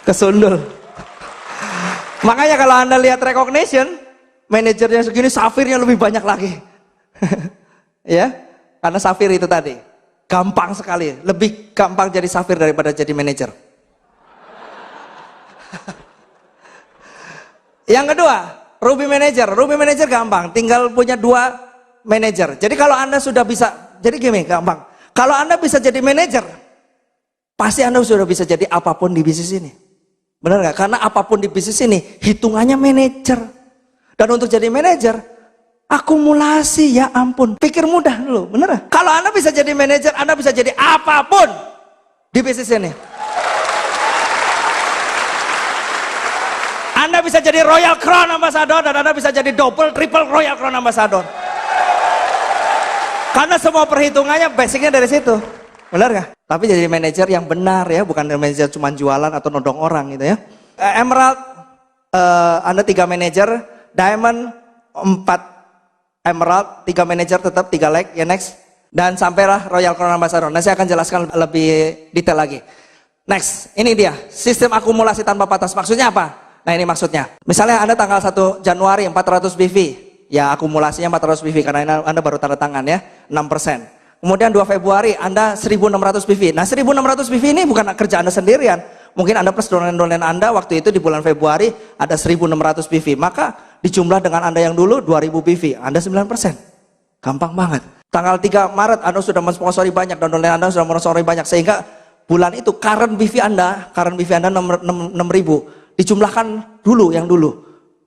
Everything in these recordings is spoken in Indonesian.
Kesundul. Makanya kalau Anda lihat recognition, manajernya segini, safirnya lebih banyak lagi. Ya, karena safir itu tadi gampang sekali, lebih gampang jadi safir daripada jadi manajer. Yang kedua, Ruby Manager. Ruby Manager gampang, tinggal punya 2 manajer. Jadi kalau Anda sudah bisa, jadi gini, gampang. Kalau Anda bisa jadi manajer, pasti Anda sudah bisa jadi apapun di bisnis ini. Benar nggak? Karena apapun di bisnis ini, hitungannya manajer. Dan untuk jadi manajer, akumulasi, ya ampun. Pikir mudah dulu, benar nggak? Kalau Anda bisa jadi manajer, Anda bisa jadi apapun di bisnis ini. Anda bisa jadi Royal Crown Ambassador dan Anda bisa jadi double, triple Royal Crown Ambassador. Karena semua perhitungannya basicnya dari situ. Benar nggak? Tapi jadi manajer yang benar ya, bukan manajer cuma jualan atau nodong orang gitu ya. Emerald, Anda 3 manajer, Diamond 4 Emerald, 3 manajer tetap 3 leg, ya next. Dan sampailah Royal Crown Ambassador. Nah saya akan jelaskan lebih detail lagi. Next, ini dia, sistem akumulasi tanpa batas. Maksudnya apa? Nah ini maksudnya, misalnya Anda tanggal 1 Januari 400 BV, ya akumulasinya 400 BV karena Anda baru tanda tangan ya, 6%. Kemudian 2 Februari Anda 1600 BV. Nah 1600 BV ini bukan kerja Anda sendirian, mungkin Anda plus dolen-dolen Anda waktu itu di bulan Februari ada 1600 BV, maka dijumlah dengan Anda yang dulu 2000 BV, Anda 9%. Gampang banget. Tanggal 3 Maret Anda sudah mensponsori banyak, dolen Anda sudah mensponsori banyak, sehingga bulan itu current BV Anda 6.000. Dijumlahkan dulu yang dulu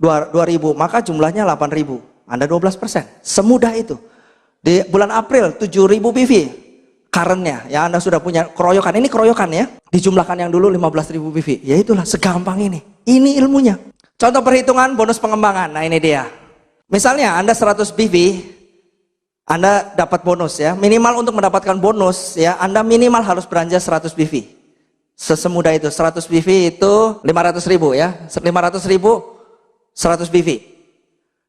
2.000, maka jumlahnya 8.000, Anda 12%. Semudah itu. Di bulan April 7.000 BV currentnya, ya Anda sudah punya keroyokan. Ini keroyokan ya, dijumlahkan yang dulu 15.000 BV. Ya itulah, segampang ini. Ini ilmunya. Contoh perhitungan bonus pengembangan. Nah ini dia. Misalnya Anda 100 BV, Anda dapat bonus ya. Minimal untuk mendapatkan bonus ya, Anda minimal harus belanja 100 BV. Sesemudah itu, 100 BV itu 500.000 ya, 500.000 100 BV.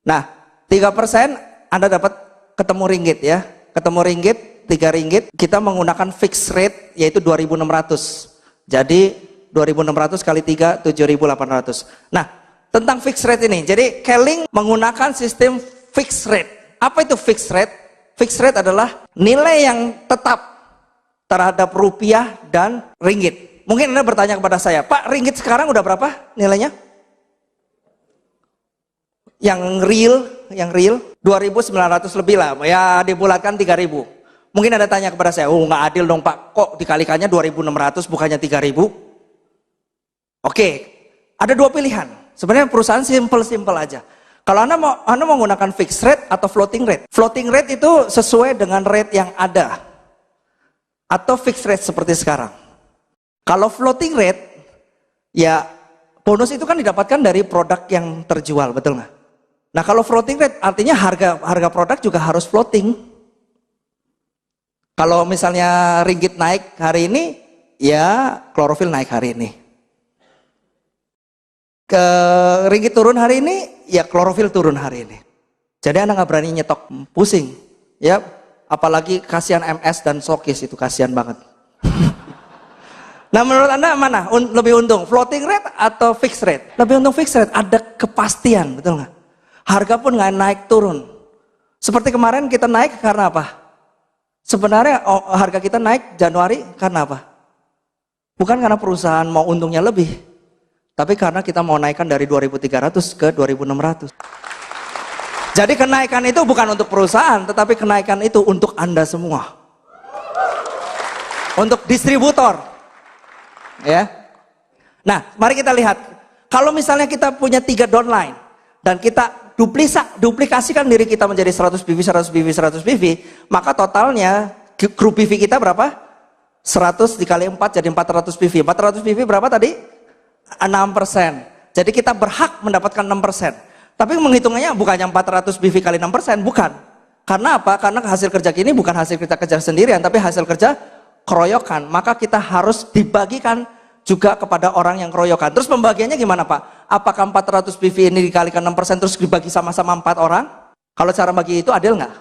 Nah 3% Anda dapat ketemu ringgit ya, ketemu ringgit, 3 ringgit, kita menggunakan fixed rate yaitu 2.600. Jadi 2.600 kali 3, 7.800. Nah tentang fixed rate ini, jadi Keling menggunakan sistem fixed rate. Apa itu fixed rate? Fixed rate adalah nilai yang tetap terhadap rupiah dan ringgit. Mungkin Anda bertanya kepada saya, Pak, ringgit sekarang udah berapa nilainya? Yang real 2.900 lebih lah, ya dibulatkan 3.000. Mungkin Anda tanya kepada saya, oh nggak adil dong Pak, kok dikalikannya 2.600 bukannya 3.000? Oke, ada 2 pilihan. Sebenarnya perusahaan simple aja. Kalau Anda mau menggunakan fixed rate atau floating rate. Floating rate itu sesuai dengan rate yang ada. Atau fixed rate seperti sekarang. Kalau floating rate, ya bonus itu kan didapatkan dari produk yang terjual, betul nggak? Nah kalau floating rate artinya harga produk juga harus floating. Kalau misalnya ringgit naik hari ini, ya klorofil naik hari ini. Ringgit turun hari ini, ya klorofil turun hari ini. Jadi Anda nggak berani nyetok, pusing. Ya, apalagi kasihan MS dan Sokis itu, kasihan banget. Nah menurut Anda mana lebih untung, floating rate atau fixed rate? Lebih untung fixed rate, ada kepastian, betul nggak? Harga pun nggak naik turun. Seperti kemarin kita naik karena apa? Sebenarnya harga kita naik Januari karena apa? Bukan karena perusahaan mau untungnya lebih, tapi karena kita mau naikkan dari 2.300 ke 2.600. Jadi kenaikan itu bukan untuk perusahaan, tetapi kenaikan itu untuk Anda semua. Untuk distributor. Ya. Nah, mari kita lihat. Kalau misalnya kita punya 3 downline dan kita duplikasikan diri kita menjadi 100 BV, 100 BV, 100 BV, maka totalnya grup BV kita berapa? 100 dikali 4 jadi 400 BV. 400 BV berapa tadi? 6%. Jadi kita berhak mendapatkan 6%. Tapi menghitungnya bukannya 400 BV kali 6%, bukan. Karena apa? Karena hasil kerja ini bukan hasil kita kerja sendirian, tapi hasil kerja keroyokan, maka kita harus dibagikan juga kepada orang yang keroyokan. Terus pembagiannya gimana Pak? Apakah 400 BV ini dikalikan 6% terus dibagi sama-sama 4 orang? Kalau cara bagi itu adil nggak?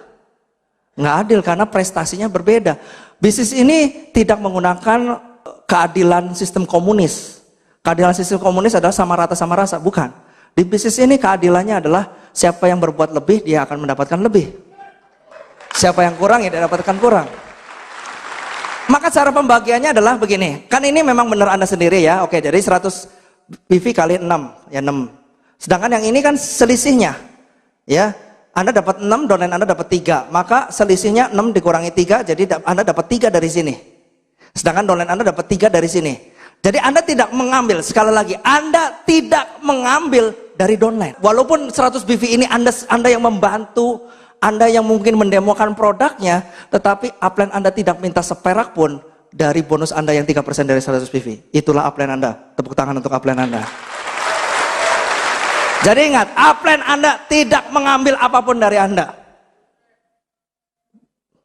Nggak adil karena prestasinya berbeda. Bisnis ini tidak menggunakan keadilan sistem komunis. Keadilan sistem komunis adalah sama rata sama rasa, bukan. Di bisnis ini keadilannya adalah siapa yang berbuat lebih dia akan mendapatkan lebih. Siapa yang kurang ya dia dapatkan kurang. Maka cara pembagiannya adalah begini. Kan ini memang benar Anda sendiri ya. Oke, dari 100 PV kali 6 ya 6. Sedangkan yang ini kan selisihnya. Ya. Anda dapat 6, downline Anda dapat 3. Maka selisihnya 6 dikurangi 3, jadi Anda dapat 3 dari sini. Sedangkan downline Anda dapat 3 dari sini. Jadi Anda tidak mengambil, sekali lagi, Anda tidak mengambil dari downline. Walaupun 100 BV ini Anda yang membantu, Anda yang mungkin mendemokan produknya, tetapi upline Anda tidak minta seperak pun dari bonus Anda yang 3% dari 100 BV. Itulah upline Anda. Tepuk tangan untuk upline Anda. Jadi ingat, upline Anda tidak mengambil apapun dari Anda.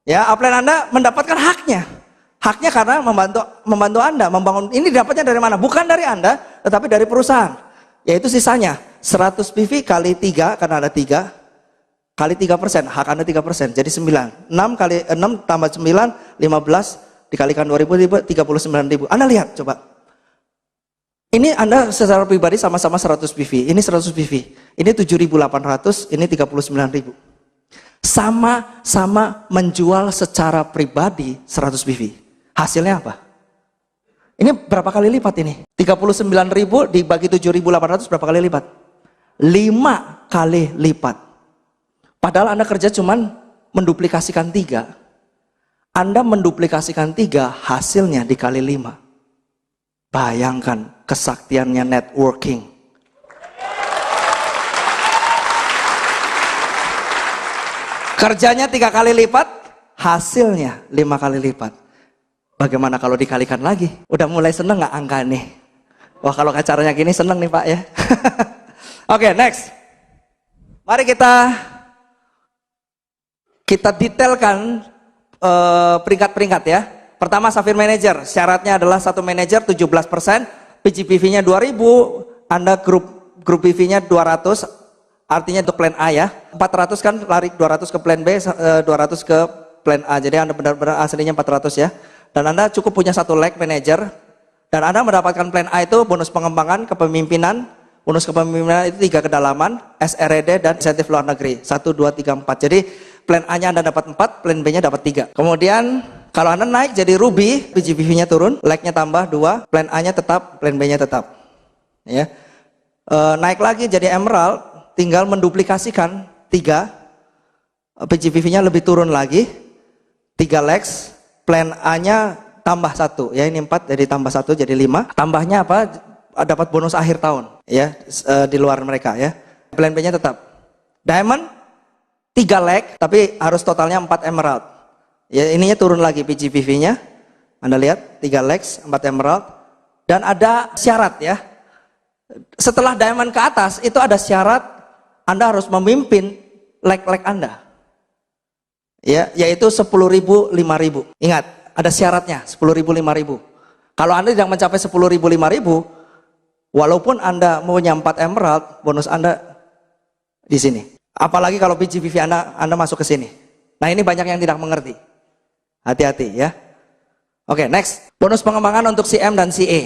Ya, upline Anda mendapatkan haknya. Haknya karena membantu Anda membangun. Ini dapatnya dari mana? Bukan dari Anda, tetapi dari perusahaan. Yaitu sisanya 100 PV kali 3 karena ada 3 kali 3%, hak Anda 3%. Jadi 9. 6 kali 6 tambah 9, 15 dikalikan 2000 39.000. Anda lihat coba. Ini Anda secara pribadi sama-sama 100 PV, ini 100 PV, ini 7.800, ini 39.000. Sama-sama menjual secara pribadi 100 PV. Hasilnya apa? Ini berapa kali lipat ini? 39.000 dibagi 7.800 berapa kali lipat? 5 kali lipat. Padahal Anda kerja cuman menduplikasikan 3. Anda menduplikasikan 3, hasilnya dikali 5. Bayangkan kesaktiannya networking. Kerjanya 3 kali lipat, hasilnya 5 kali lipat. Bagaimana kalau dikalikan lagi? Udah mulai seneng gak angka nih? Wah kalau acaranya gini seneng nih Pak ya. Oke, next. Mari kita detailkan peringkat-peringkat ya. Pertama Safir Manager, syaratnya adalah satu manajer 17%, PGPV-nya 2000, Anda grup PV-nya 200, artinya untuk plan A ya. 400 kan lari 200 ke plan B, 200 ke plan A. Jadi Anda benar-benar aslinya 400 ya. Dan Anda cukup punya satu leg manager, dan Anda mendapatkan plan A itu bonus pengembangan, kepemimpinan, bonus kepemimpinan itu 3 kedalaman, SRED dan insentif luar negeri. 1, 2, 3, 4. Jadi plan A-nya Anda dapat 4, plan B-nya dapat 3. Kemudian kalau Anda naik jadi Ruby, PGPV-nya turun, leg-nya tambah 2, plan A-nya tetap, plan B-nya tetap. Ya. Naik lagi jadi Emerald, tinggal menduplikasikan 3, PGPV-nya lebih turun lagi, 3 legs, plan A-nya tambah 1, ya ini 4 jadi tambah 1 jadi 5. Tambahnya apa? Dapat bonus akhir tahun, ya di luar mereka ya. Plan B-nya tetap. Diamond 3 leg, tapi harus totalnya 4 Emerald. Ya ininya turun lagi PGPV-nya. Anda lihat 3 legs, 4 Emerald. Dan ada syarat ya. Setelah Diamond ke atas itu ada syarat Anda harus memimpin leg-leg Anda. Ya, yaitu 10.000, 5.000. Ingat, ada syaratnya 10.000, 5.000. Kalau Anda tidak mencapai 10.000, 5.000, walaupun Anda punya 4 Emerald, bonus Anda di sini. Apalagi kalau PGPV Anda masuk ke sini. Nah, ini banyak yang tidak mengerti. Hati-hati ya. Oke, next. Bonus pengembangan untuk CM dan CA.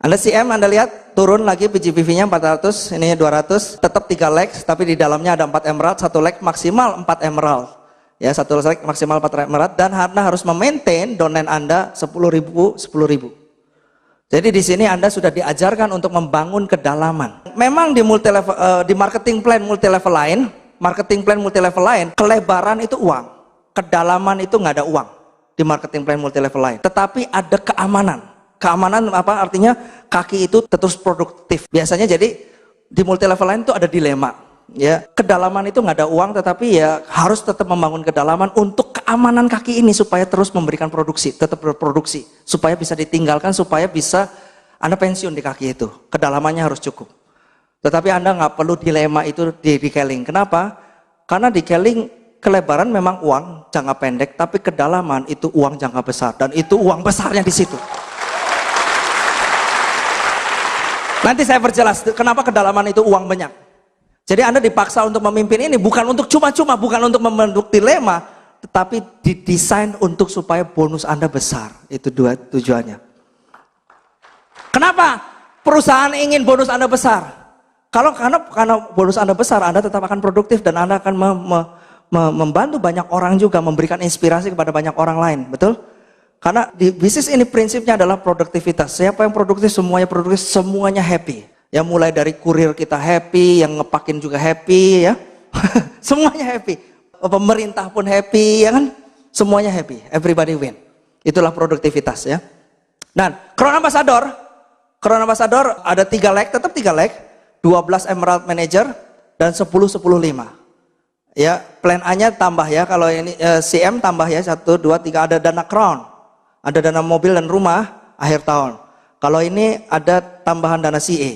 Anda CM, Anda lihat turun lagi PGPV-nya 400, ininya 200, tetap 3 legs, tapi di dalamnya ada 4 Emerald, 1 leg maksimal 4 Emerald. Ya, 1 leg maksimal 4 Emerald, dan Anda harus memaintain downline Anda 10.000, 10.000. Jadi di sini Anda sudah diajarkan untuk membangun kedalaman. Memang di di marketing plan multi level lain, kelebaran itu uang. Kedalaman itu nggak ada uang di marketing plan multi level lain. Tetapi ada keamanan. Keamanan apa artinya? Kaki itu terus produktif. Biasanya jadi di multi level lain itu ada dilema. Ya, kedalaman itu nggak ada uang, tetapi ya harus tetap membangun kedalaman untuk keamanan kaki ini supaya terus memberikan produksi, tetap berproduksi, supaya bisa ditinggalkan, supaya bisa Anda pensiun di kaki itu. Kedalamannya harus cukup. Tetapi Anda nggak perlu dilema itu di decaling. Kenapa? Karena decaling kelebaran memang uang jangka pendek, tapi kedalaman itu uang jangka besar, dan itu uang besarnya di situ. Nanti saya perjelas kenapa kedalaman itu uang banyak. Jadi Anda dipaksa untuk memimpin ini bukan untuk cuma-cuma, bukan untuk membentuk dilema, tetapi didesain untuk supaya bonus Anda besar. Itu dua tujuannya. Kenapa? perusahaan ingin bonus Anda besar? Karena bonus Anda besar, Anda tetap akan produktif dan Anda akan membantu banyak orang juga, memberikan inspirasi kepada banyak orang lain, betul? Karena di bisnis ini prinsipnya adalah produktivitas. Siapa yang produktif, semuanya happy. Ya mulai dari kurir kita happy, yang ngepakin juga happy ya. Semuanya happy. Pemerintah pun happy ya kan? Semuanya happy, everybody win. Itulah produktivitas ya. Nah, Crown Ambassador ada 3 leg, tetap 3 leg. 12 Emerald Manager dan 10-10-5. Ya, plan A-nya tambah ya. Kalau ini CM tambah ya 1 2 3, ada dana Crown. Ada dana mobil dan rumah akhir tahun. Kalau ini ada tambahan dana CA.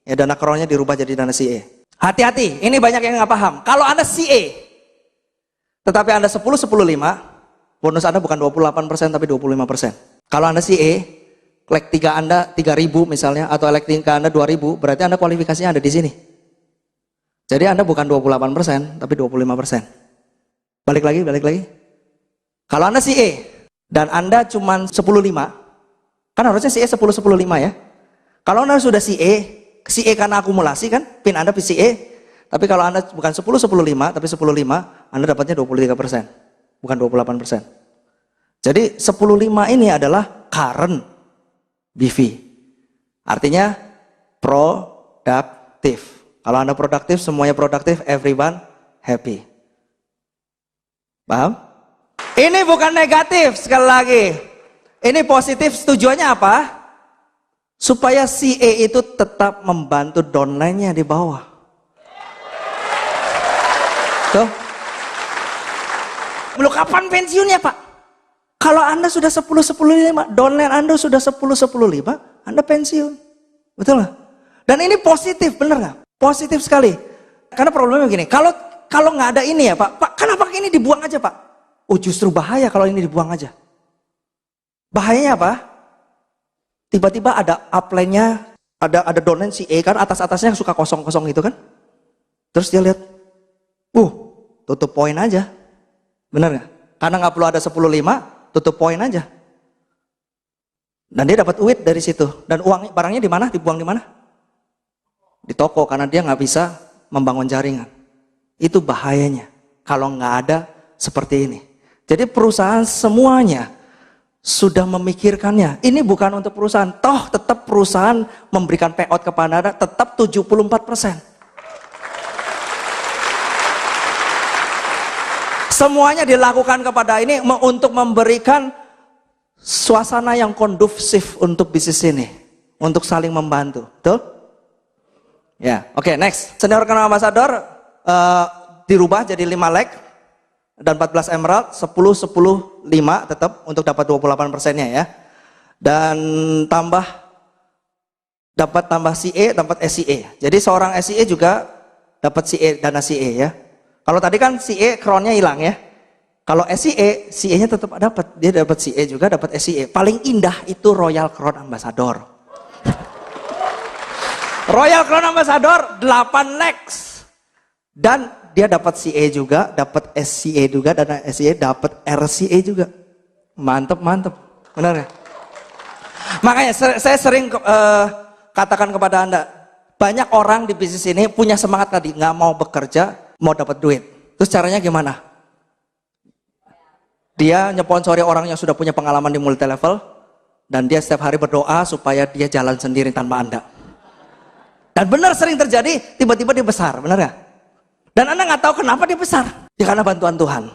Ya, dana Crown-nya dirubah jadi dana CA. Hati-hati, ini banyak yang nggak paham. Kalau Anda CA tetapi Anda 10-10-5, bonus Anda bukan 28% tapi 25%. Kalau Anda CA leg 3 Anda 3.000 misalnya, atau leg 3 Anda 2.000, berarti Anda kualifikasinya ada di sini. Jadi Anda bukan 28%, tapi 25%. Balik lagi. Kalau Anda CA, dan Anda cuma 10.5, kan harusnya CA 10-10-5 ya. Kalau Anda sudah CA karena akumulasi kan, PIN Anda CA, tapi kalau Anda bukan 10-10-5, tapi 10-5, Anda dapatnya 23%, bukan 28%. Jadi 10-5 ini adalah current BV. Artinya produktif. Kalau Anda produktif, semuanya produktif, everyone happy. Paham? Ini bukan negatif, sekali lagi. Ini positif, tujuannya apa? Supaya CA itu tetap membantu downline-nya di bawah. Tuh. Belum kapan pensiunnya, Pak? Kalau Anda sudah 10-10-5, downline Anda sudah 10-10-5, Anda pensiun. Betul nggak? Dan ini positif, bener nggak? Positif sekali. Karena problemnya begini, kalau nggak ada ini ya Pak, kenapa ini dibuang aja Pak? Oh justru bahaya kalau ini dibuang aja. Bahayanya apa? Tiba-tiba ada upline-nya, ada downline CA kan, atas-atasnya suka kosong-kosong gitu kan. Terus dia lihat, tutup poin aja. Bener nggak? Karena nggak perlu ada 10-5, tutup poin aja. Dan dia dapat duit dari situ. Dan barangnya di mana? Dibuang di mana? Di toko, karena dia nggak bisa membangun jaringan. Itu bahayanya kalau nggak ada seperti ini. Jadi perusahaan semuanya sudah memikirkannya. Ini bukan untuk perusahaan. Toh tetap perusahaan memberikan payout kepada Anda tetap 74%. Semuanya dilakukan kepada ini untuk memberikan suasana yang kondusif untuk bisnis ini, untuk saling membantu, betul? Ya, oke, next. Senior Crown Ambassador dirubah jadi 5 leg dan 14 Emerald, 10-10-5 tetap untuk dapat 28%-nya ya. Dan dapat tambah CA, dapat SCA. Jadi seorang SCA juga dapat CA, dana CA ya. Kalau tadi kan CA crown-nya hilang ya. Kalau SCA, CA-nya tetap dapat. Dia dapat CA juga, dapat SCA. Paling indah itu Royal Crown Ambassador. Royal Crown Ambassador 8 legs. Dan dia dapat CA juga, dapat SCA juga, dan SCA dapat RCA juga. Mantep. Benar ya? Makanya saya sering katakan kepada Anda, banyak orang di bisnis ini punya semangat tadi, nggak mau bekerja, mau dapat duit. Terus caranya gimana? Dia nyponsori orang yang sudah punya pengalaman di multi level, dan dia setiap hari berdoa supaya dia jalan sendiri tanpa Anda. Dan benar sering terjadi, tiba-tiba dia besar, benar ya? Dan Anda nggak tahu kenapa dia besar. Ya karena bantuan Tuhan.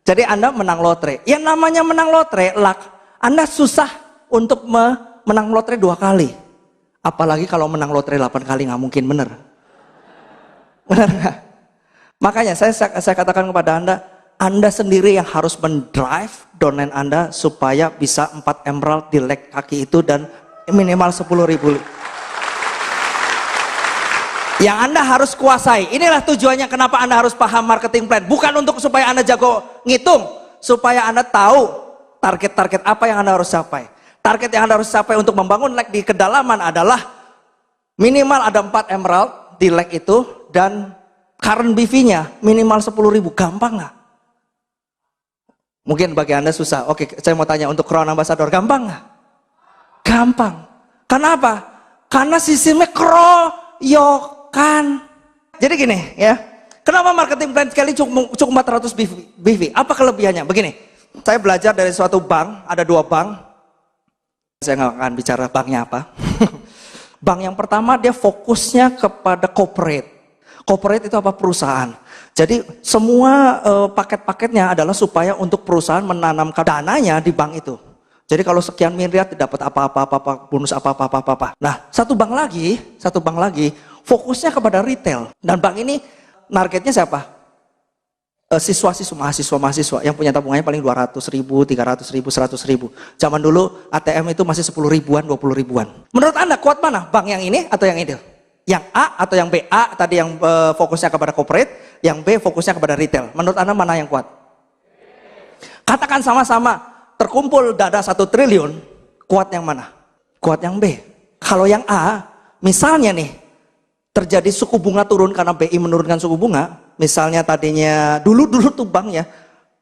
Jadi Anda menang lotre. Yang namanya menang lotre, Anda susah untuk menang lotre 2 kali. Apalagi kalau menang lotre 8 kali, nggak mungkin, benar. Benar nggak? Makanya saya katakan kepada Anda sendiri yang harus mendrive downline Anda supaya bisa 4 emerald di leg kaki itu dan minimal 10.000. Yang Anda harus kuasai. Inilah tujuannya kenapa Anda harus paham marketing plan. Bukan untuk supaya Anda jago ngitung, supaya Anda tahu target-target apa yang Anda harus capai. Target yang Anda harus capai untuk membangun leg di kedalaman adalah minimal ada 4 emerald di leg itu, dan current BV-nya minimal 10.000. Gampang nggak? Mungkin bagi Anda susah. Oke, saya mau tanya untuk Crown Ambassador, gampang nggak? Gampang. Kenapa? Karena sistemnya keroyokan. Jadi gini ya, kenapa marketing plan sekali cukup 400 BV? Apa kelebihannya? Begini, saya belajar dari suatu bank, ada 2 bank. Saya nggak akan bicara banknya apa. Bank yang pertama dia fokusnya kepada corporate. Corporate itu apa? Perusahaan. Jadi semua paket-paketnya adalah supaya untuk perusahaan menanamkan dananya di bank itu. Jadi kalau sekian miliar dapat apa-apa, bonus apa-apa. Nah, satu bank lagi fokusnya kepada retail. Dan bank ini targetnya siapa? Siswa-siswa, mahasiswa yang punya tabungannya paling 200 ribu, 300 ribu, 100 ribu. Zaman dulu ATM itu masih 10 ribuan, 20 ribuan. Menurut Anda kuat mana? Bank yang ini atau yang itu? Yang A atau yang B? A tadi yang fokusnya kepada corporate, yang B fokusnya kepada retail. Menurut Anda mana yang kuat? Katakan sama-sama. Terkumpul dana 1 triliun, kuat yang mana? Kuat yang B. Kalau yang A, misalnya nih, terjadi suku bunga turun karena BI menurunkan suku bunga, misalnya tadinya, dulu tuh bank ya,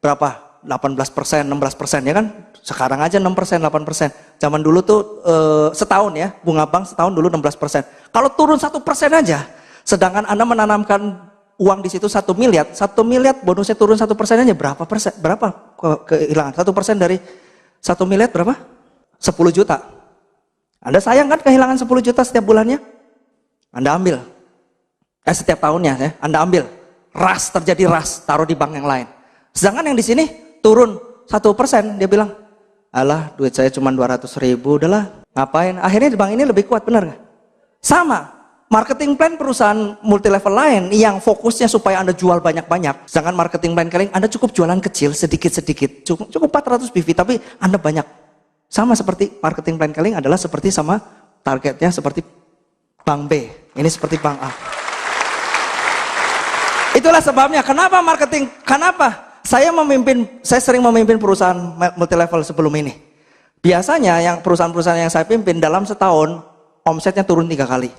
berapa? 18%, 16% ya kan? Sekarang aja 6%, 8%. Zaman dulu tuh setahun ya, bunga bank setahun dulu 16%. Kalau turun 1% aja, sedangkan Anda menanamkan uang di situ 1 miliar, 1 miliar bonusnya turun 1% aja berapa persen? Berapa kehilangan? 1% dari 1 miliar berapa? 10 juta. Anda sayang kan kehilangan 10 juta setiap bulannya? Anda ambil. Setiap tahunnya ya, Anda ambil. Terjadi ras, taruh di bank yang lain. Sedangkan yang di sini turun 1%, dia bilang, alah duit saya cuma 200 ribu, udahlah ngapain? Akhirnya di bank ini lebih kuat, benar nggak? Sama. Marketing plan perusahaan multilevel lain yang fokusnya supaya Anda jual banyak-banyak. Sedangkan marketing plan kalian Anda cukup jualan kecil, sedikit-sedikit. Cukup 400 BV, tapi Anda banyak. Sama seperti marketing plan kalian adalah seperti sama targetnya seperti bank B. Ini seperti bank A. Itulah sebabnya kenapa saya sering memimpin perusahaan multilevel sebelum ini. Biasanya yang perusahaan-perusahaan yang saya pimpin dalam setahun omsetnya turun 3 kali.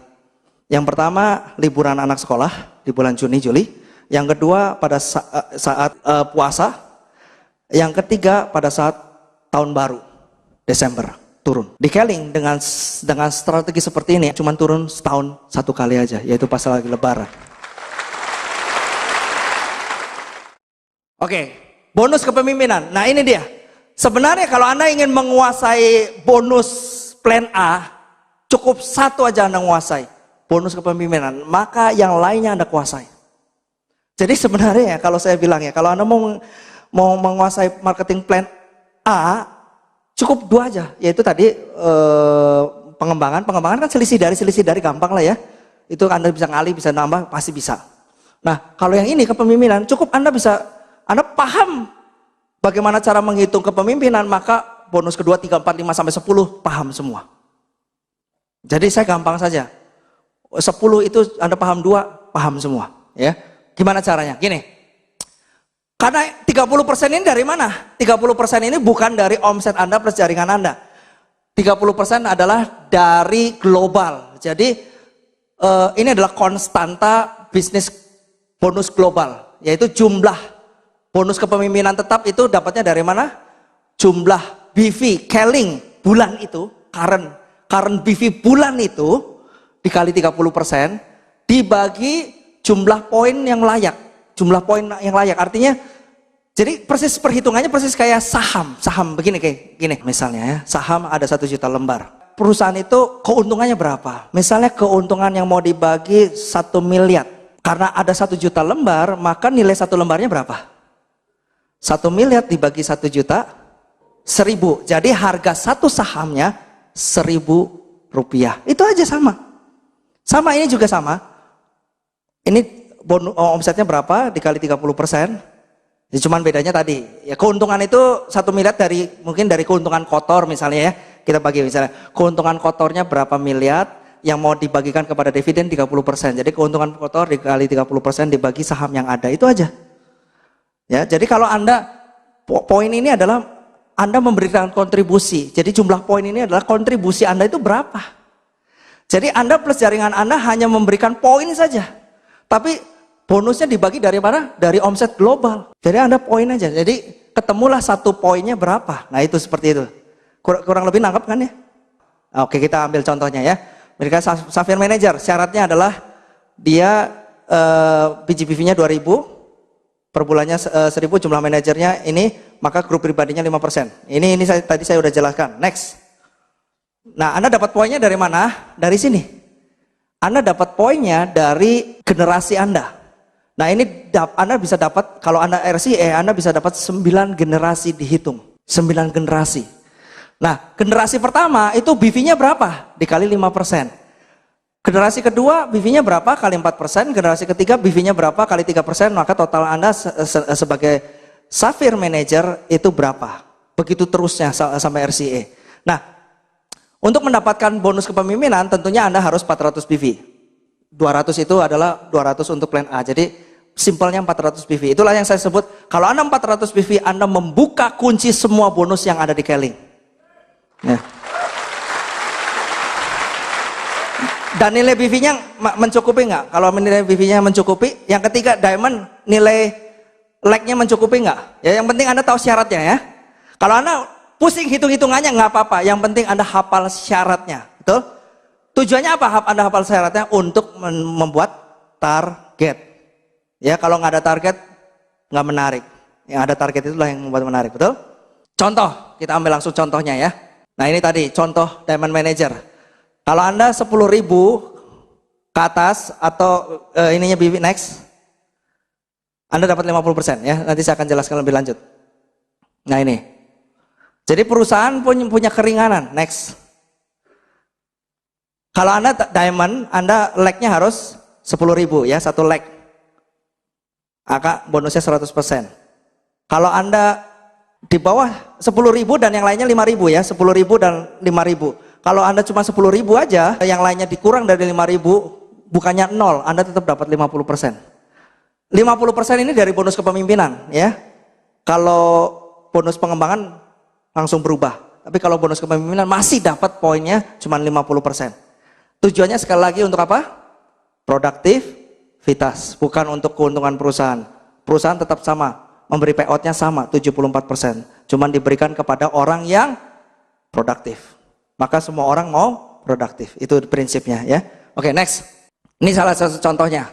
Yang pertama liburan anak sekolah di bulan Juni Juli, yang kedua pada saat puasa, yang ketiga pada saat tahun baru Desember turun. Di Keling dengan strategi seperti ini cuma turun setahun 1 kali aja, yaitu pas lagi Lebaran. Oke, bonus kepemimpinan. Nah ini dia. Sebenarnya kalau Anda ingin menguasai bonus plan A, cukup 1 aja Anda menguasai. Bonus kepemimpinan, maka yang lainnya Anda kuasai. Jadi sebenarnya kalau saya bilang ya, kalau Anda mau menguasai marketing plan A, cukup 2 aja, yaitu tadi pengembangan kan selisih dari gampang lah ya. Itu Anda bisa ngalih, bisa nambah, pasti bisa. Nah kalau yang ini kepemimpinan, cukup Anda paham bagaimana cara menghitung kepemimpinan, maka bonus kedua 3, 4, 5, sampai 10 paham semua. Jadi saya gampang saja. 10 itu Anda paham 2, paham semua. Ya, gimana caranya? Gini, karena 30% ini dari mana? 30% ini bukan dari omset Anda plus jaringan Anda. 30% adalah dari global. Jadi ini adalah konstanta bisnis bonus global, yaitu jumlah bonus kepemimpinan tetap itu dapatnya dari mana? Jumlah BV Keling bulan itu, current BV bulan itu dikali 30% dibagi jumlah poin yang layak. Jumlah poin yang layak artinya, jadi persis perhitungannya persis kayak saham begini kayak gini misalnya ya. Saham ada 1 juta lembar. Perusahaan itu keuntungannya berapa? Misalnya keuntungan yang mau dibagi 1 miliar. Karena ada 1 juta lembar, maka nilai 1 lembarnya berapa? 1 miliar dibagi 1 juta 1000. Jadi harga 1 sahamnya 1000 rupiah. Itu aja sama. Sama ini juga sama. Ini omsetnya berapa dikali 30%. Ya, cuman bedanya tadi. Ya keuntungan itu 1 miliar mungkin dari keuntungan kotor misalnya ya. Kita bagi misalnya keuntungan kotornya berapa miliar yang mau dibagikan kepada dividen 30%. Jadi keuntungan kotor dikali 30% dibagi saham yang ada. Itu aja. Ya, jadi kalau Anda poin ini adalah Anda memberikan kontribusi. Jadi jumlah poin ini adalah kontribusi Anda itu berapa? Jadi Anda plus jaringan Anda hanya memberikan poin saja. Tapi bonusnya dibagi dari mana? Dari omset global. Jadi Anda poin aja. Jadi ketemulah 1 poinnya berapa. Nah itu seperti itu. Kurang lebih nangkep kan ya? Oke, kita ambil contohnya ya. Mereka Sapphire Manager, syaratnya adalah dia PGPV-nya 2000, per bulannya 1000, jumlah manajernya ini, maka grup pribadinya 5%. Ini tadi saya udah jelaskan. Next. Nah, Anda dapat poinnya dari mana? Dari sini. Anda dapat poinnya dari generasi Anda. Nah, ini Anda bisa dapat, kalau Anda RCE, Anda bisa dapat 9 generasi dihitung. 9 generasi. Nah, generasi pertama itu BV-nya berapa? Dikali 5%. Generasi kedua BV-nya berapa? Kali 4%. Generasi ketiga BV-nya berapa? Kali 3%. Maka total Anda sebagai Sapphire Manager itu berapa? Begitu terusnya sampai RCE. Nah, untuk mendapatkan bonus kepemimpinan tentunya Anda harus 400 BV. 200 itu adalah 200 untuk plan A. Jadi simpelnya 400 BV. Itulah yang saya sebut, kalau Anda 400 BV, Anda membuka kunci semua bonus yang ada di Keling. Ya. Dan nilai BV-nya mencukupi nggak? Kalau nilai BV-nya mencukupi, yang ketiga Diamond, nilai like-nya mencukupi nggak? Ya, yang penting Anda tahu syaratnya ya. Kalau Anda pusing hitung-hitungannya nggak apa-apa, yang penting Anda hafal syaratnya, betul? Tujuannya apa? Anda hafal syaratnya untuk membuat target. Ya, kalau nggak ada target, nggak menarik. Yang ada target itulah yang membuat menarik, betul? Contoh, kita ambil langsung contohnya ya. Nah, ini tadi contoh Diamond Manager. Kalau Anda 10.000 ke atas atau ininya BV next, Anda dapat 50% ya. Nanti saya akan jelaskan lebih lanjut. Nah, ini. Jadi perusahaan punya keringanan, next. Kalau Anda Diamond, Anda like-nya harus 10.000 ya, satu like. Maka bonusnya 100%. Kalau Anda di bawah 10.000 dan yang lainnya 5.000 ya, 10.000 dan 5.000. Kalau Anda cuma 10.000 aja, yang lainnya dikurang dari 5.000, bukannya 0, Anda tetap dapat 50%. 50% ini dari bonus kepemimpinan ya. Kalau bonus pengembangan langsung berubah. Tapi kalau bonus kepemimpinan masih dapat poinnya cuma 50%. Tujuannya sekali lagi untuk apa? Produktivitas, bukan untuk keuntungan perusahaan. Perusahaan tetap sama, memberi payout-nya sama, 74%. Cuman diberikan kepada orang yang produktif. Maka semua orang mau produktif. Itu prinsipnya ya. Oke, next. Ini salah satu contohnya.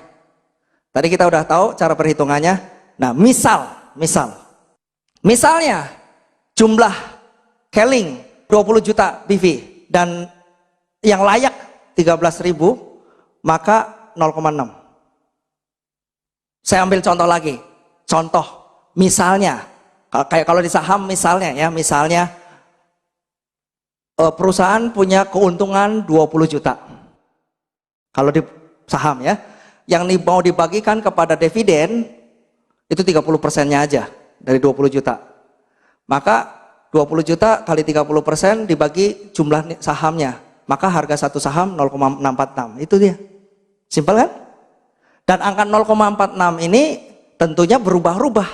Tadi kita udah tahu cara perhitungannya. Nah, misalnya jumlah Keling 20 juta BV dan yang layak 13.000, maka 0,6. Saya ambil contoh lagi. Contoh, misalnya, kayak kalau di saham misalnya ya, perusahaan punya keuntungan 20 juta. Kalau di saham ya, yang mau dibagikan kepada dividen itu 30%-nya aja dari 20 juta. Maka 20 juta kali 30% dibagi jumlah sahamnya. Maka harga satu saham 0,646. Itu dia. Simpel kan? Dan angka 0,46 ini tentunya berubah-ubah.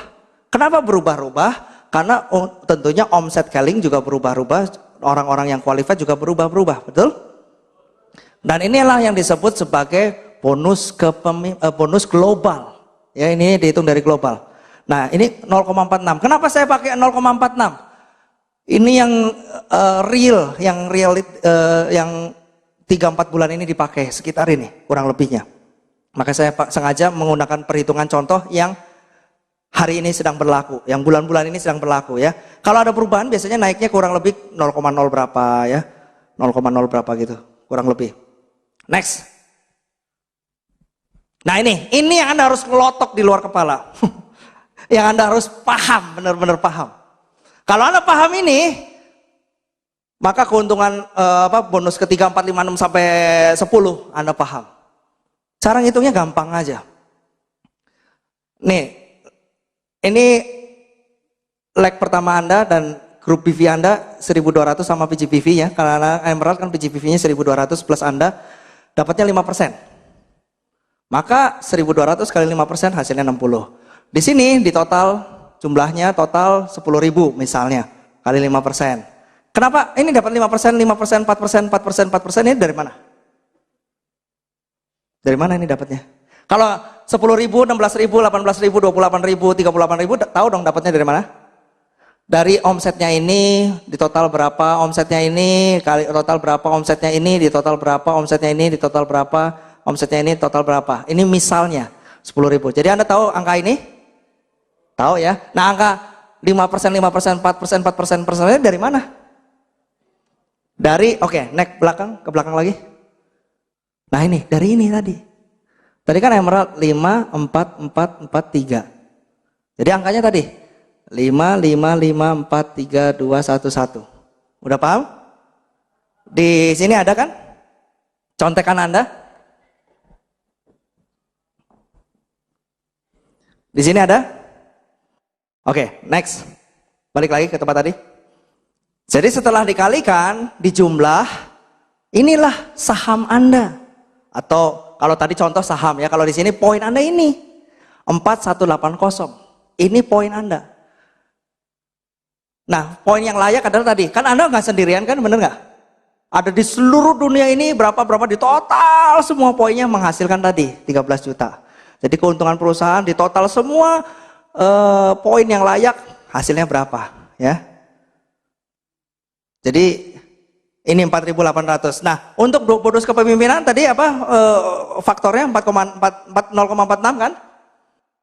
Kenapa berubah-ubah? Karena tentunya omset Keling juga berubah-ubah. Orang-orang yang qualified juga berubah-ubah, betul? Dan inilah yang disebut sebagai bonus global. Ya, ini dihitung dari global. Nah, ini 0,46. Kenapa saya pakai 0,46? Ini yang real, yang 3-4 bulan ini dipakai, sekitar ini kurang lebihnya. Maka saya sengaja menggunakan perhitungan contoh yang hari ini sedang berlaku, yang bulan-bulan ini sedang berlaku ya. Kalau ada perubahan biasanya naiknya kurang lebih 0,0 berapa ya. 0,0 berapa gitu, kurang lebih. Next. Nah, ini yang Anda harus ngelotok di luar kepala. Yang Anda harus paham, benar-benar paham. Kalau Anda paham ini, maka keuntungan bonus ke 3, 4, 5, 6 sampai 10 Anda paham. Cara ngitungnya gampang aja. Nih, ini leg pertama Anda dan grup PV Anda 1.200 sama PGPV ya. Karena Emerald kan PGPV-nya 1.200 plus Anda dapatnya 5%. Maka 1.200 kali 5% hasilnya 60. Di sini di total jumlahnya total 10.000 misalnya kali 5%. Kenapa ini dapat 5%, 5%, 4%, 4%, 4% ini dari mana? Dari mana ini dapatnya? Kalau 10.000, 16.000, 18.000, 28.000, 38.000, tahu dong dapatnya dari mana? Dari omsetnya ini di total berapa, omsetnya ini kali total berapa, omsetnya ini di total berapa, omsetnya ini di total berapa, omsetnya ini total berapa. Ini misalnya 10.000. Jadi Anda tahu angka ini? Tahu ya? Nah, angka 5%, 5%, 4%, 4%, dari mana? Dari, oke, next ke belakang lagi. Nah ini, dari ini tadi. Tadi kan emerald 5, 4, 4, 4, 3. Jadi angkanya tadi 5, 5, 5, 4, 3, 2, 1, 1. Udah paham? Di sini ada kan? Contekan Anda? Di sini ada? Oke, next. Balik lagi ke tempat tadi. Jadi setelah dikalikan, dijumlah, inilah saham Anda. Atau kalau tadi contoh saham ya, kalau di sini poin Anda ini 4180. Ini poin Anda. Nah, poin yang layak adalah tadi, kan Anda nggak sendirian kan, bener nggak? Ada di seluruh dunia ini berapa di total semua poinnya menghasilkan tadi 13 juta. Jadi keuntungan perusahaan di total semua poin yang layak hasilnya berapa ya? Jadi ini 4.800. Nah, untuk bonus kepemimpinan tadi apa faktornya 0,46 kan?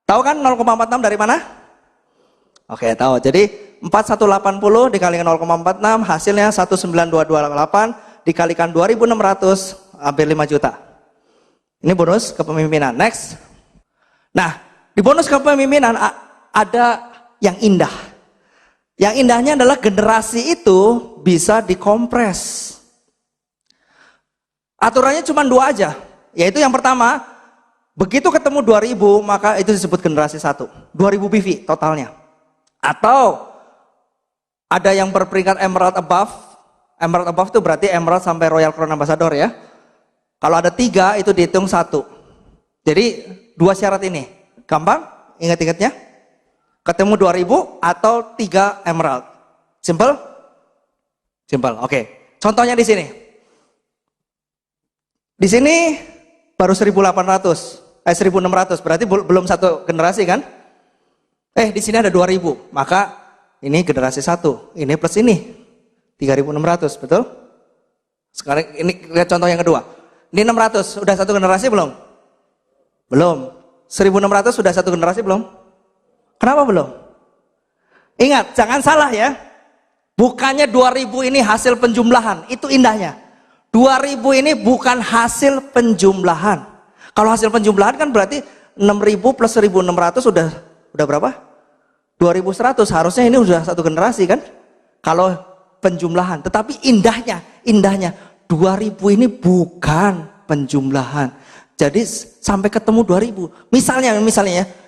Tahu kan 0,46 dari mana? Oke, tahu. Jadi 4180 dikalikan 0,46 hasilnya 19228 dikalikan 2.600 hampir 5 juta. Ini bonus kepemimpinan. Next. Nah, di bonus kepemimpinan ada yang indah. Yang indahnya adalah generasi itu bisa dikompres. Aturannya cuma 2 aja. Yaitu yang pertama, begitu ketemu 2000 maka itu disebut generasi 1. 2000 PV totalnya. Atau ada yang berperingkat Emerald Above. Emerald Above itu berarti Emerald sampai Royal Crown Ambassador ya. Kalau ada 3 itu dihitung 1. Jadi 2 syarat ini. Gampang ingat-ingatnya? Ketemu 2000 atau 3 emerald. Simple? Simple. Oke. Contohnya di sini. Di sini baru 1800, 1600. Berarti belum satu generasi kan? Di sini ada 2000. Maka ini generasi 1. Ini plus ini 3600, betul? Sekarang ini lihat contoh yang kedua. Ini 600, sudah satu generasi belum? Belum. 1600 sudah satu generasi belum? Kenapa belum? Ingat, jangan salah ya. Bukannya 2000 ini hasil penjumlahan, itu indahnya. 2000 ini bukan hasil penjumlahan. Kalau hasil penjumlahan kan berarti 6000 plus 1600 sudah berapa? 2100. Harusnya ini sudah satu generasi kan? Kalau penjumlahan. Tetapi indahnya 2000 ini bukan penjumlahan. Jadi sampai ketemu 2000. Misalnya ya,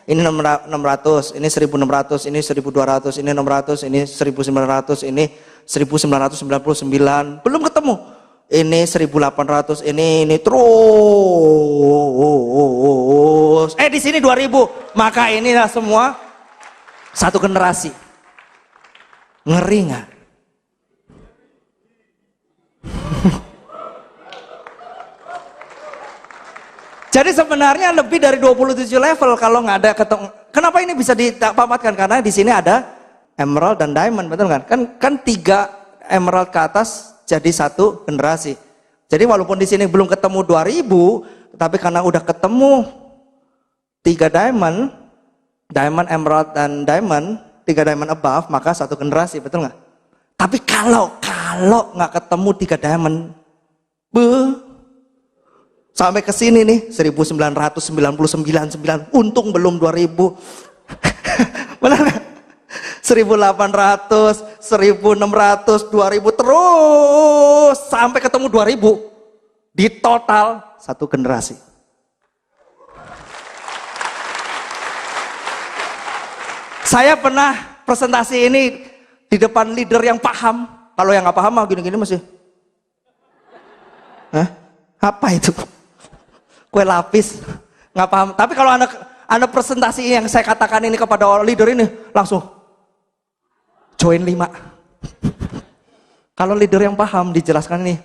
ini 600, ini 1600, ini 1200, ini 600, ini 1900, ini 1999. Belum ketemu. Ini 1800, ini terus. Di sini 2000. Maka inilah semua satu generasi. Ngeri nggak? Jadi sebenarnya lebih dari 27 level kalau nggak ada ketemu. Kenapa ini bisa dipamatkan? Karena di sini ada emerald dan diamond, betul kan? Kan 3 emerald ke atas jadi satu generasi. Jadi walaupun di sini belum ketemu 2000, tapi karena udah ketemu 3 diamond, emerald dan diamond, 3 diamond above, maka satu generasi, betul nggak? Tapi kalau nggak ketemu 3 diamond, sampai ke sini nih 1999, untung belum 2000. Benar nggak? 1800, 1600, 2000 terus sampai ketemu 2000. Di total satu generasi. Saya pernah presentasi ini di depan leader yang paham. Kalau yang nggak paham mah gini-gini masih. Apa itu? Kue lapis, nggak paham. Tapi kalau anda presentasi yang saya katakan ini kepada leader ini, langsung join 5. Kalau leader yang paham dijelaskan ini,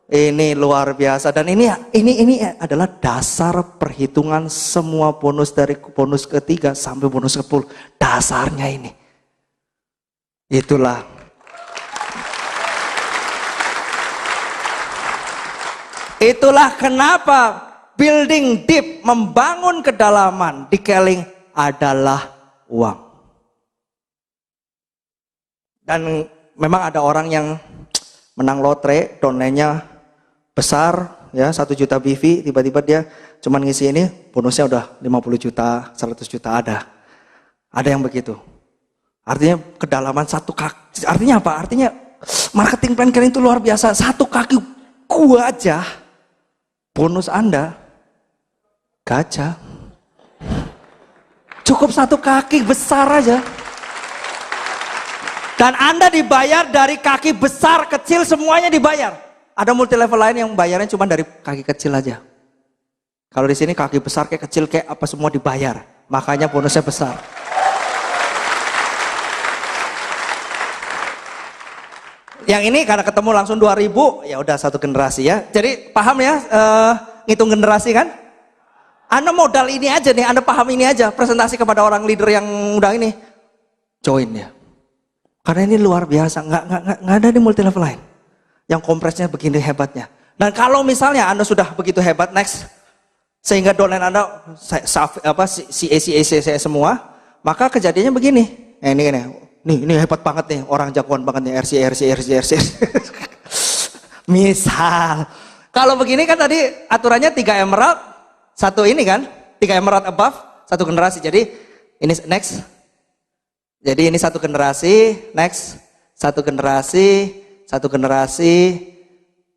ini luar biasa. Dan ini adalah dasar perhitungan semua bonus dari bonus ketiga sampai bonus ke-10. Dasarnya ini. Itulah kenapa building deep, membangun kedalaman di Keling adalah uang. Dan memang ada orang yang menang lotre, downline-nya besar, ya 1 juta BV, tiba-tiba dia cuman ngisi ini, bonusnya udah 50 juta, 100 juta ada. Ada yang begitu. Artinya kedalaman 1 kaki, artinya apa? Artinya marketing plan Keling itu luar biasa. 1 kaki gua aja, bonus Anda gajah. Cukup 1 kaki besar aja. Dan Anda dibayar dari kaki besar, kecil, semuanya dibayar. Ada multi level lain yang bayarnya cuma dari kaki kecil aja. Kalau di sini kaki besar kayak kecil kayak apa semua dibayar. Makanya bonusnya besar. Yang ini karena ketemu langsung 2000, ya udah 1 generasi ya. Jadi paham ya ngitung generasi kan? Anda modal ini aja nih, Anda paham ini aja. Presentasi kepada orang leader yang udah ini. Join ya. Karena ini luar biasa, nggak ada di multi level lain. Yang kompresnya begini hebatnya. Dan kalau misalnya Anda sudah begitu hebat, next. Sehingga downline Anda, CA semua. Maka kejadiannya begini. Ini hebat banget nih, orang jagoan banget nih, RC. Misal. Kalau begini kan tadi aturannya 3 emerald, 1 ini kan. 3 emerald above, 1 generasi. Jadi ini next. Jadi ini 1 generasi, next, 1 generasi, 1 generasi,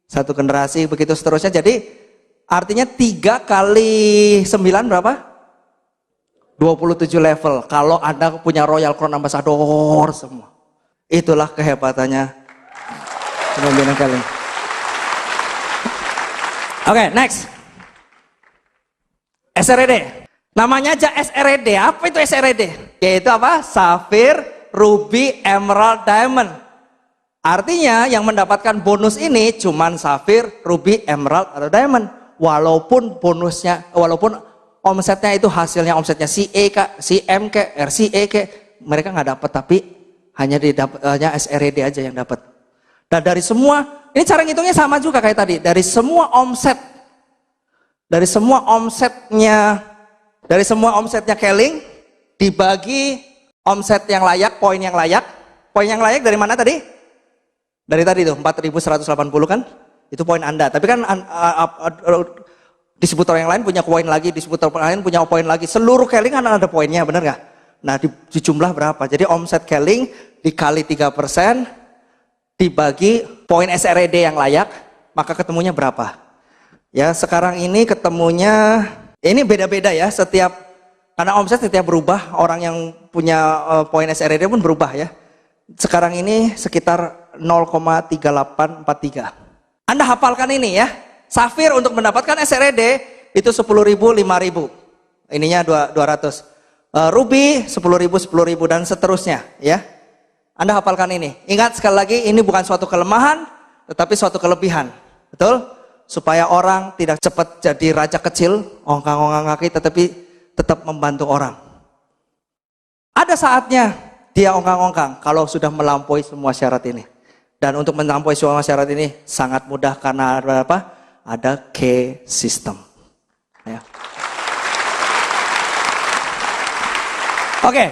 1 generasi, begitu seterusnya. Jadi artinya 3 kali 9 berapa? 27 level. Kalau Anda punya Royal Crown Ambassador semua. Itulah kehebatannya pemimpinan Keling. Oke, next. SRED. Namanya aja SRED. Apa itu SRED? Yaitu apa? Safir, Ruby, Emerald, Diamond. Artinya yang mendapatkan bonus ini cuman Safir, Ruby, Emerald, atau Diamond. Walaupun bonusnya, walaupun omsetnya itu hasilnya omsetnya CA, CM, RCA, mereka nggak dapat, tapi hanya SRED aja yang dapat. Dan dari semua, ini cara ngitungnya sama juga kayak tadi. Dari semua omsetnya Keling dibagi omset yang layak, poin yang layak. Poin yang layak dari mana tadi? Dari tadi tuh 4.180 kan? Itu poin Anda. Tapi kan distributor yang lain punya poin lagi, distributor yang lain punya poin lagi. Seluruh Keling kan ada poinnya, benar nggak? Nah, di jumlah berapa? Jadi omset Keling dikali 3% dibagi poin SRED yang layak, maka ketemunya berapa? Ya, sekarang ini ketemunya ini beda-beda ya, karena omset setiap berubah, orang yang punya poin SRED pun berubah ya. Sekarang ini sekitar 0,3843. Anda hafalkan ini ya. Safir untuk mendapatkan SRED itu 10.000, 5.000. Ininya 200. Ruby 10.000, 10.000 dan seterusnya ya. Anda hafalkan ini. Ingat sekali lagi, ini bukan suatu kelemahan, tetapi suatu kelebihan. Betul? Supaya orang tidak cepat jadi raja kecil, ongkang-ongkang kaki, tetapi tetap membantu orang. Ada saatnya dia ongkang-ongkang kalau sudah melampaui semua syarat ini. Dan untuk melampaui semua syarat ini sangat mudah karena ada apa? Ada key system. Ya. Oke.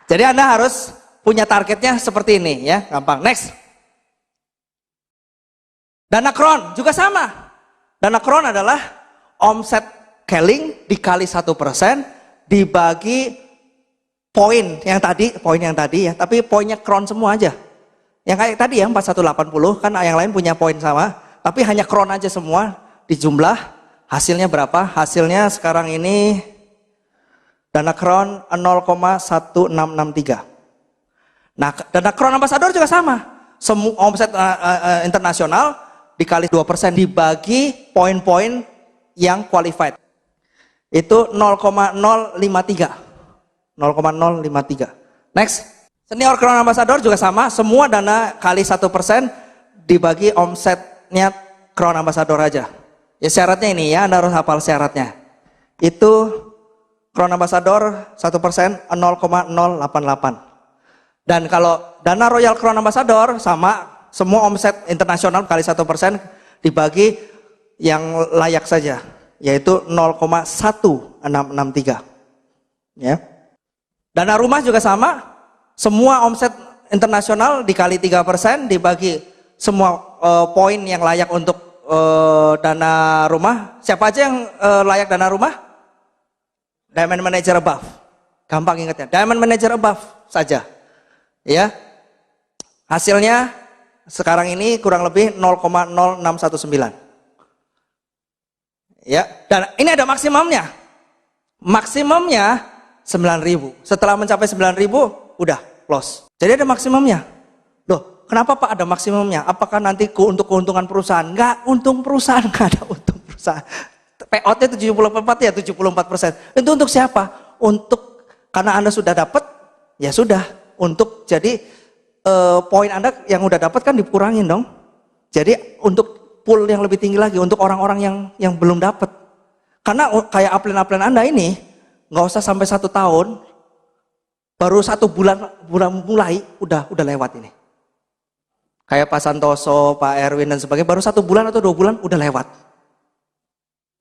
Jadi Anda harus punya targetnya seperti ini ya, gampang. Next. Dana Crown juga sama. Dana Crown adalah omset Keling dikali 1% dibagi poin yang tadi ya, tapi poinnya Crown semua aja. Yang kayak tadi ya 4180 kan yang lain punya poin sama, tapi hanya Crown aja semua dijumlah. Hasilnya berapa? Hasilnya sekarang ini Dana Crown 0,1663. Nah, Dana Crown Ambassador juga sama. Semua omset internasional dikali 2% dibagi poin-poin yang qualified. Itu 0,053. 0,053. Next. Senior Crown Ambassador juga sama. Semua dana kali 1% dibagi omsetnya Crown Ambassador aja. Ya syaratnya ini ya, Anda harus hafal syaratnya. Itu Crown Ambassador 1% 0,088. Dan kalau dana Royal Crown Ambassador sama, semua omset internasional kali 1% dibagi yang layak saja, yaitu 0,1663. Ya. Dana rumah juga sama, semua omset internasional dikali 3% dibagi semua poin yang layak untuk dana rumah. Siapa aja yang layak dana rumah? Diamond Manager Above. Gampang ingatnya, Diamond Manager Above saja. Ya. Hasilnya sekarang ini kurang lebih 0,0619. Ya, dan ini ada maksimumnya. Maksimumnya 9.000. Setelah mencapai 9.000 udah loss. Jadi ada maksimumnya. Loh, kenapa Pak ada maksimumnya? Apakah nanti untuk keuntungan perusahaan? Enggak, untung perusahaan, enggak ada untung perusahaan. Payout-nya 74 ya, 74%. Itu untuk siapa? Untuk, karena Anda sudah dapat, ya sudah. Untuk jadi poin Anda yang udah dapat kan dikurangin dong. Jadi untuk pool yang lebih tinggi lagi, untuk orang-orang yang belum dapat. Karena kayak upline Anda ini, nggak usah sampai 1 tahun, baru 1 bulan mulai, udah lewat ini. Kayak Pak Santoso, Pak Erwin dan sebagainya, baru 1 bulan atau 2 bulan udah lewat.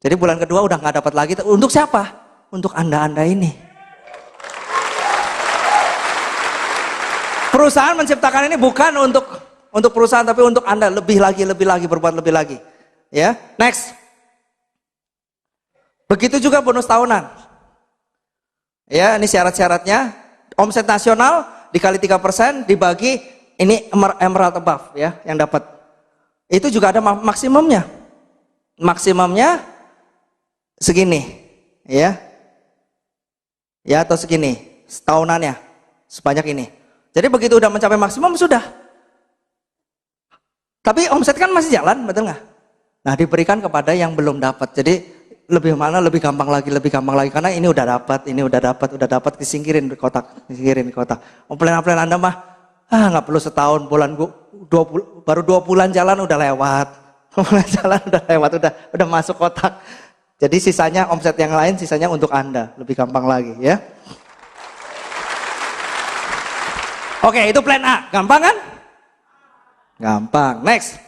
Jadi bulan kedua udah nggak dapat lagi. Untuk siapa? Untuk Anda ini. Perusahaan menciptakan ini bukan untuk perusahaan, tapi untuk Anda, lebih lagi, berbuat lebih lagi. Ya, next. Begitu juga bonus tahunan. Ya, ini syarat-syaratnya. Omset nasional dikali 3% dibagi, ini emerald above ya, yang dapat. Itu juga ada maksimumnya. Maksimumnya segini, ya. Ya, atau segini, setahunannya sebanyak ini. Jadi begitu udah mencapai maksimum sudah. Tapi omset kan masih jalan, betul nggak? Nah, diberikan kepada yang belum dapat. Jadi lebih gampang lagi, karena ini udah dapat, disingkirin di kotak. Plan Anda mah nggak perlu setahun, baru 2 bulan jalan udah lewat. Udah masuk kotak. Jadi sisanya omset yang lain, sisanya untuk Anda, lebih gampang lagi ya. Oke, itu plan A, gampang kan? Gampang. Next.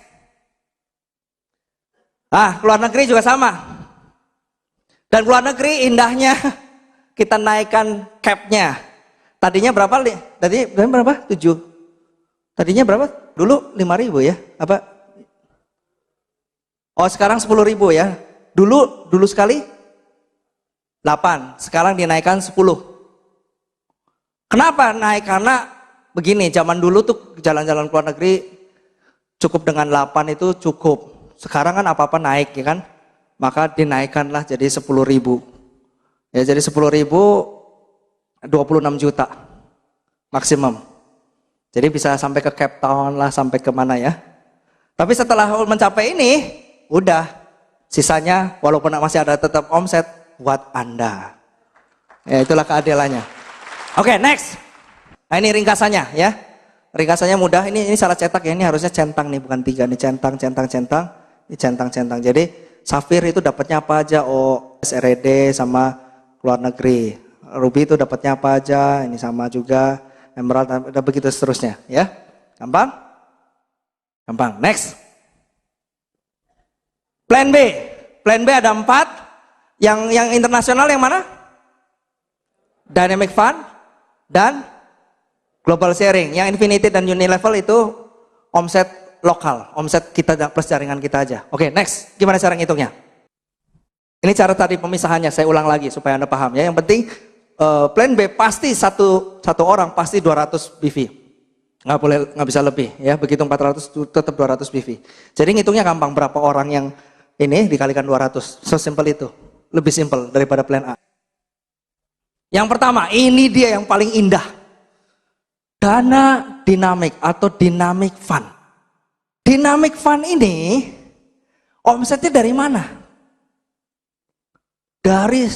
Keluar negeri juga sama. Dan keluar negeri indahnya kita naikkan cap-nya. Tadinya berapa? Tadi berapa? 7. Tadinya berapa? Dulu 5.000 ya? Apa? Oh, sekarang 10.000 ya. Dulu sekali 8, sekarang dinaikkan 10. Kenapa naik? Karena begini, zaman dulu tuh jalan-jalan keluar negeri cukup dengan 8 itu cukup. Sekarang kan apa-apa naik ya kan? Maka dinaikkanlah jadi 10.000. Ya, jadi 10.000 26 juta maksimum. Jadi bisa sampai ke Cape Town lah, sampai ke mana ya. Tapi setelah mencapai ini, udah sisanya walaupun masih ada tetap omset buat Anda. Ya, itulah keadilannya. Oke, next. Nah, ini ringkasannya ya. Ringkasannya mudah. Ini salah cetak ya. Ini harusnya centang nih, bukan 3 nih. Centang. Ini centang. Jadi Safir itu dapatnya apa aja? SRED sama luar negeri. Ruby itu dapatnya apa aja? Ini sama juga. Emerald, udah begitu seterusnya ya. Gampang? Next. Plan B. Plan B ada 4. Yang internasional yang mana? Dynamic Fund dan Global Sharing. Yang Infinity dan Unilevel itu omset lokal, omset kita plus jaringan kita aja. Oke, next. Gimana cara ngitungnya? Ini cara tadi pemisahannya, saya ulang lagi supaya Anda paham ya. Yang penting plan B pasti satu orang pasti 200 BV. Nggak bisa lebih ya. Begitu 400 tetap 200 BV. Jadi ngitungnya gampang, berapa orang yang ini dikalikan 200. So simple itu. Lebih simple daripada plan A. Yang pertama, ini dia yang paling indah. Dana dinamik atau dynamic fund. Dynamic fund ini omsetnya dari mana? Dari